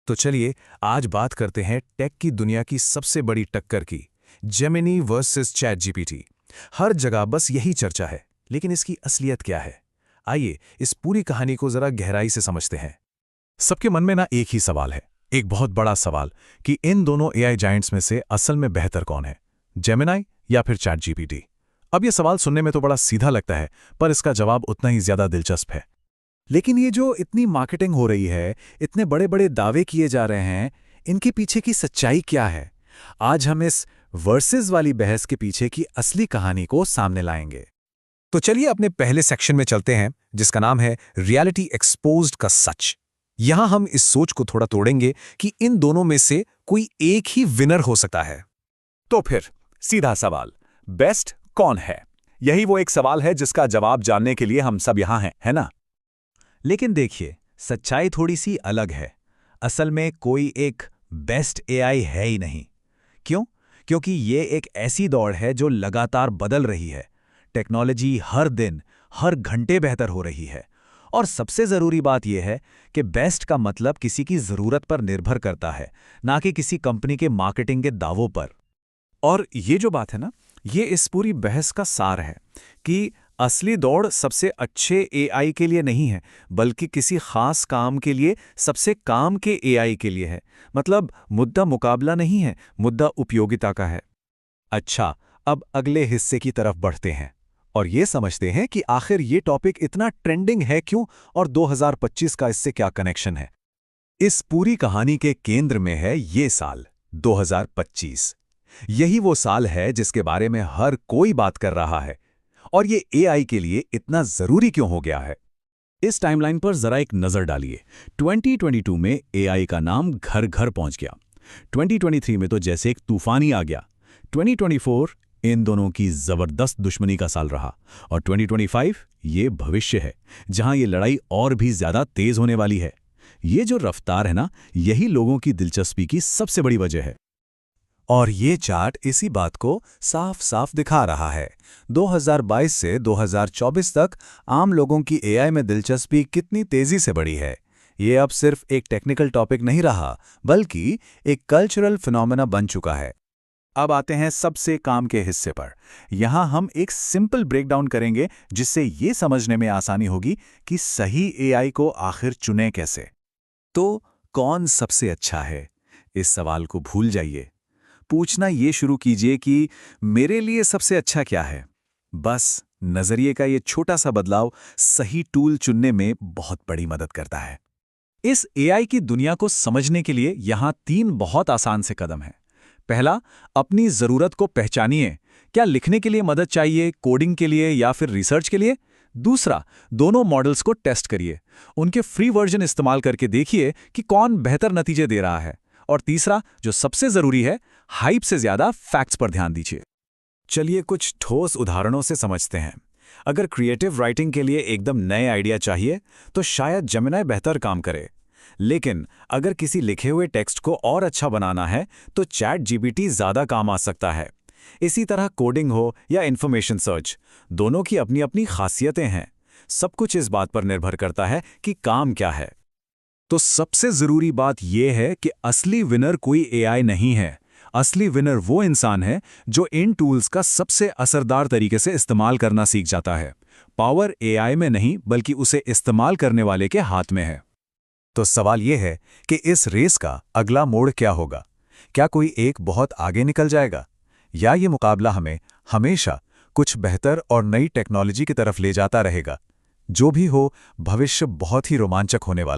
तो चलिए आज बात करते हैं टेक की दुनिया की सबसे बड़ी टक्कर की, जेमिनी वर्सेस चैट जीपीटी। हर जगह बस यही चर्चा है, लेकिन इसकी असलियत क्या है? आइए इस पूरी कहानी को जरा गहराई से समझते हैं। सबके मन में ना एक ही सवाल है, एक बहुत बड़ा सवाल कि इन दोनों एआई जायंट्स में से असल में बेहतर कौन है, जेमिनी या फिर चैट जीपीटी? अब यह सवाल सुनने में तो बड़ा सीधा लगता है, पर इसका जवाब उतना ही ज्यादा दिलचस्प है। लेकिन ये जो इतनी मार्केटिंग हो रही है, इतने बड़े बड़े दावे किए जा रहे हैं, इनके पीछे की सच्चाई क्या है? आज हम इस वर्सेस वाली बहस के पीछे की असली कहानी को सामने लाएंगे। तो चलिए अपने पहले सेक्शन में चलते हैं, जिसका नाम है रियलिटी एक्सपोज्ड का सच। यहां हम इस सोच को थोड़ा तोड़ेंगे कि इन दोनों में से कोई एक ही विनर हो सकता है। तो फिर सीधा सवाल, बेस्ट कौन है? यही वो एक सवाल है जिसका जवाब जानने के लिए हम सब यहां हैं, है ना? लेकिन देखिए, सच्चाई थोड़ी सी अलग है। असल में कोई एक बेस्ट एआई है ही नहीं। क्यों? क्योंकि ये एक ऐसी दौड़ है जो लगातार बदल रही है। टेक्नोलॉजी हर दिन, हर घंटे बेहतर हो रही है। और सबसे ज़रूरी बात यह है कि बेस्ट का मतलब किसी की ज़रूरत पर निर्भर करता है, ना कि किसी कंपनी के मार्केटिंग के दावों पर। और ये जो बात है ना, ये इस पूरी बहस का सार है कि असली दौड़ सबसे अच्छे एआई के लिए नहीं है, बल्कि किसी खास काम के लिए सबसे काम के एआई के लिए है। मतलब मुद्दा मुकाबला नहीं है, मुद्दा उपयोगिता का है। अच्छा, अब अगले हिस्से की तरफ बढ़ते हैं और ये समझते हैं कि आखिर ये टॉपिक इतना ट्रेंडिंग है क्यों और 2025 का इससे क्या कनेक्शन है। इस पूरी कहानी के केंद्र में है ये साल 2025। यही वो साल है जिसके बारे में हर कोई बात कर रहा है। और ये एआई के लिए इतना जरूरी क्यों हो गया है? इस टाइमलाइन पर जरा एक नजर डालिए। 2022 में एआई का नाम घर घर पहुंच गया। 2023 में तो जैसे एक तूफान ही आ गया। 2024 इन दोनों की जबरदस्त दुश्मनी का साल रहा। और 2025 ये भविष्य है, जहां ये लड़ाई और भी ज्यादा तेज होने वाली है। ये जो रफ्तार है ना, यही लोगों की दिलचस्पी की सबसे बड़ी वजह है। और ये चार्ट इसी बात को साफ साफ दिखा रहा है। 2022 से 2024 तक आम लोगों की एआई में दिलचस्पी कितनी तेजी से बढ़ी है। ये अब सिर्फ एक टेक्निकल टॉपिक नहीं रहा, बल्कि एक कल्चरल फिनोमेना बन चुका है। अब आते हैं सबसे काम के हिस्से पर। यहां हम एक सिंपल ब्रेकडाउन करेंगे, जिससे ये समझने में आसानी होगी कि सही एआई को आखिर चुने कैसे। तो कौन सबसे अच्छा है? इस सवाल को भूल जाइए। पूछना ये शुरू कीजिए कि मेरे लिए सबसे अच्छा क्या है। बस नजरिए का ये छोटा सा बदलाव सही टूल चुनने में बहुत बड़ी मदद करता है। इस एआई की दुनिया को समझने के लिए यहां 3 बहुत आसान से कदम हैं। पहला, अपनी जरूरत को पहचानिए। क्या लिखने के लिए मदद चाहिए, कोडिंग के लिए या फिर रिसर्च के लिए? दूसरा, दोनों मॉडल्स को टेस्ट करिए। उनके फ्री वर्जन इस्तेमाल करके देखिए कि कौन बेहतर नतीजे दे रहा है। और तीसरा, जो सबसे जरूरी है, हाइप से ज्यादा फैक्ट्स पर ध्यान दीजिए। चलिए कुछ ठोस उदाहरणों से समझते हैं। अगर क्रिएटिव राइटिंग के लिए एकदम नए आइडिया चाहिए, तो शायद जेमिनी बेहतर काम करे। लेकिन अगर किसी लिखे हुए टेक्स्ट को और अच्छा बनाना है, तो चैट जीपीटी ज्यादा काम आ सकता है। इसी तरह कोडिंग हो या इंफॉर्मेशन सर्च, दोनों की अपनी अपनी खासियतें हैं। सब कुछ इस बात पर निर्भर करता है कि काम क्या है। तो सबसे जरूरी बात यह है कि असली विनर कोई एआई नहीं है। असली विनर वो इंसान है जो इन टूल्स का सबसे असरदार तरीके से इस्तेमाल करना सीख जाता है। पावर एआई में नहीं, बल्कि उसे इस्तेमाल करने वाले के हाथ में है। तो सवाल यह है कि इस रेस का अगला मोड़ क्या होगा? क्या कोई एक बहुत आगे निकल जाएगा, या ये मुकाबला हमें हमेशा कुछ बेहतर और नई टेक्नोलॉजी की तरफ ले जाता रहेगा? जो भी हो, भविष्य बहुत ही रोमांचक होने वाला है।